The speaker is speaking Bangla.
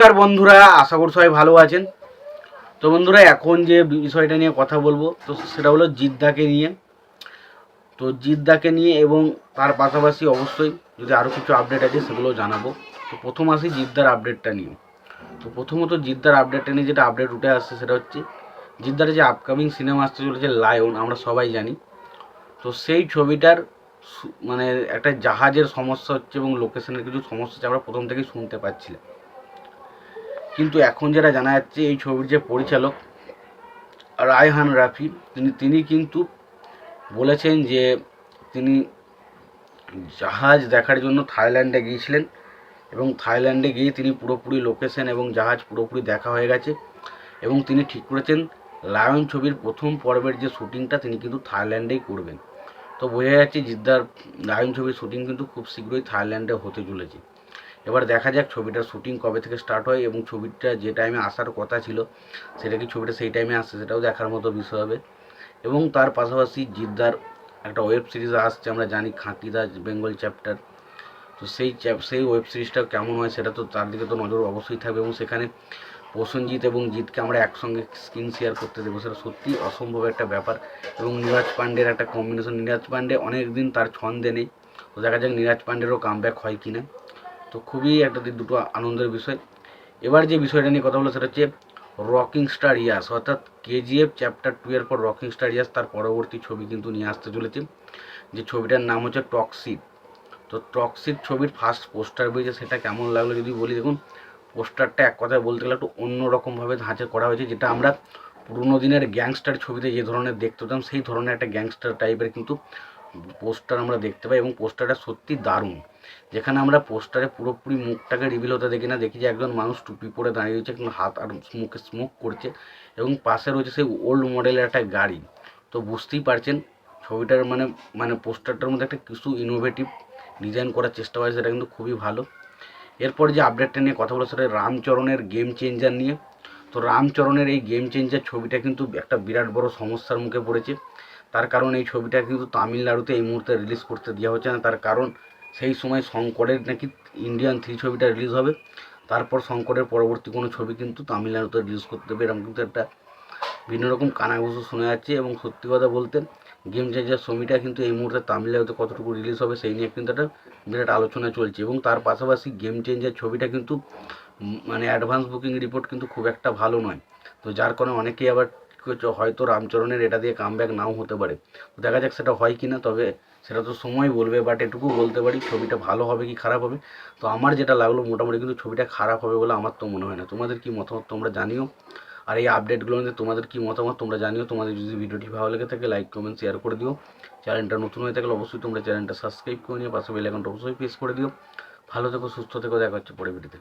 নমস্কার বন্ধুরা, আশা করি সবাই ভালো আছেন। তো বন্ধুরা, এখন যে বিষয়টা নিয়ে কথা বলবো তো সেটা হলো জিদ্দাকে নিয়ে। তো জিদ্দাকে নিয়ে এবং তার পাশাপাশি অবশ্যই যদি আরও কিছু আপডেট আছে সেগুলো জানাবো। তো প্রথম আসি জিদ্দার আপডেটটা নিয়ে। তো প্রথমত জিদ্দার আপডেটটা নিয়ে যেটা আপডেট উঠে আসছে সেটা হচ্ছে জিদ্দার যে আপকামিং সিনেমা আসতে চলেছে লায়ন, আমরা সবাই জানি। তো সেই ছবিটার মানে একটা জাহাজের সমস্যা হচ্ছে এবং লোকেশনের কিছু সমস্যা হচ্ছে, আমরা প্রথম থেকেই শুনতে পাচ্ছিলাম। কিন্তু এখন যেটা জানা যাচ্ছে এই ছবির যে পরিচালক রায়হান রাফি তিনি কিন্তু বলেছেন যে তিনি জাহাজ দেখার জন্য থাইল্যান্ডে গিয়েছিলেন এবং থাইল্যান্ডে গিয়ে তিনি পুরোপুরি লোকেশন এবং জাহাজ পুরোপুরি দেখা হয়ে গেছে এবং তিনি ঠিক করেছেন লায়ন ছবির প্রথম পর্বের যে শ্যুটিংটা তিনি কিন্তু থাইল্যান্ডেই করবেন। তো বোঝা যাচ্ছে জিদ্দার লায়ন ছবির শ্যুটিং কিন্তু খুব শীঘ্রই থাইল্যান্ডে হতে চলেছে। এবার দেখা যাক ছবিটার শ্যুটিং কবে থেকে স্টার্ট হয় এবং ছবিটা যে টাইমে আসার কথা ছিল সেটা কি ছবিটা সেই টাইমে আসছে সেটাও দেখার মতো বিষয় হবে। এবং তার পাশাপাশি জিদ্দার একটা ওয়েব সিরিজ আসছে, আমরা জানি খাঁটিদা বেঙ্গল চ্যাপ্টার। তো সেই ওয়েব সিরিজটা কেমন হয় সেটা তো তার দিকে তো নজর অবশ্যই থাকবে এবং সেখানে প্রসেনজিৎ এবং জিৎকে আমরা একসঙ্গে স্ক্রিন শেয়ার করতে দেবো, সেটা সত্যি অসম্ভব একটা ব্যাপার। এবং নীরাজ পান্ডের একটা কম্বিনেশন, নীরাজ পান্ডে অনেক দিন তার ছন্দে নেই, তো দেখা যাক নীরাজ পান্ডেরও কামব্যাক হয় কিনা। তো খুবই একটা দুটো আনন্দের বিষয়। এবার যে বিষয়টা নিয়ে কথা বলো সেটা হচ্ছে রকিং স্টার ইয়াস, অর্থাৎ কেজিএফ চ্যাপ্টার 2 এর পর রকিং স্টার ইয়াস তার পরবর্তী ছবি কিন্তু নিয়ে আসতে চলেছে, যে ছবিটার নাম হচ্ছে টক্সিক। তো টক্সিক ছবির ফার্স্ট পোস্টার বেরিয়েছে, সেটা কেমন লাগলো যদি বলি, দেখুন পোস্টারটা এক কথায় বলতে গেলে একটু অন্যরকমভাবে ধাঁচে করা হয়েছে, যেটা আমরা পুরোনো দিনের গ্যাংস্টার ছবিতে যে ধরনের দেখতে পেতাম সেই ধরনের একটা গ্যাংস্টার টাইপের কিন্তু পোস্টার আমরা দেখতে পাই এবং পোস্টারটা সত্যি দারুণ। যেখানে আমরা পোস্টারে পুরোপুরি মুখটাকে রিভিল হতে দেখি না, দেখি যে একজন মানুষ টুপি পরে দাঁড়িয়ে রয়েছে, কিন্তু হাত আর মুখে স্মোক করছে এবং পাশে রয়েছে সেই ওল্ড মডেলের একটা গাড়ি। তো বুঝতেই পারছেন ছবিটার মানে পোস্টারটার মধ্যে একটা কিছু ইনোভেটিভ ডিজাইন করার চেষ্টা হয়, সেটা কিন্তু খুবই ভালো। এরপর যে আপডেটটা নিয়ে কথা বলো সেটা রামচরণের গেম চেঞ্জার নিয়ে। তো রামচরণের এই গেম চেঞ্জার ছবিটা কিন্তু একটা বিরাট বড় সমস্যার মুখে পড়েছে। তার কারণ এই ছবিটা কিন্তু তামিলনাড়ুতে এই মুহূর্তে রিলিজ করতে দেওয়া হচ্ছে না, তার কারণ সেই সময় শঙ্করের নাকি ইন্ডিয়ান 3 ছবিটা রিলিজ হবে, তারপর শঙ্করের পরবর্তী কোনো ছবি কিন্তু তামিলনাড়ুতে রিলিজ করতে দেবে, এরকম কিন্তু একটা ভিন্ন রকম কানাঘুষো শোনা যাচ্ছে। এবং সত্যি কথা বলতে গেম চেঞ্জার ছবিটা কিন্তু এই মুহূর্তে তামিলনাড়ুতে কতটুকু রিলিজ হবে সেই নিয়ে কিন্তু একটা বিরাট আলোচনা চলছে। এবং তার পাশাপাশি গেম চেঞ্জার ছবিটা কিন্তু মানে অ্যাডভান্স বুকিং রিপোর্ট কিন্তু খুব একটা ভালো নয়, তো যার কারণে অনেকেই আবার হয়তো রামচরণের এটা দিয়ে কামব্যাক নাও হতে পারে। তো দেখা যাক সেটা হয় কি না, তবে সেটা তো সময় বলবে, বাট এটুকু বলতে পারি ছবিটা ভালো হবে কি খারাপ হবে। তো আমার যেটা লাগলো মোটামুটি কিন্তু ছবিটা খারাপ হবে বলে আমার তো মনে হয় না। তোমাদের কি মতামত তোমরা জানিও, আর এই আপডেটগুলো নিয়ে তোমাদের কি মতামত তোমরা জানিও। তোমাদের যদি ভিডিওটি ভালো লেগে থাকে লাইক কমেন্ট শেয়ার করে দিও। চ্যানেলটা নতুন হয়ে থাকলে অবশ্যই তোমরা চ্যানেলটা সাবস্ক্রাইব করে নিও, পাশে বেল আইকনটা অবশ্যই প্রেস করে দিও। ভালো থেকো, সুস্থ থেকো, দেখা হচ্ছে পরে ভিডিওতে।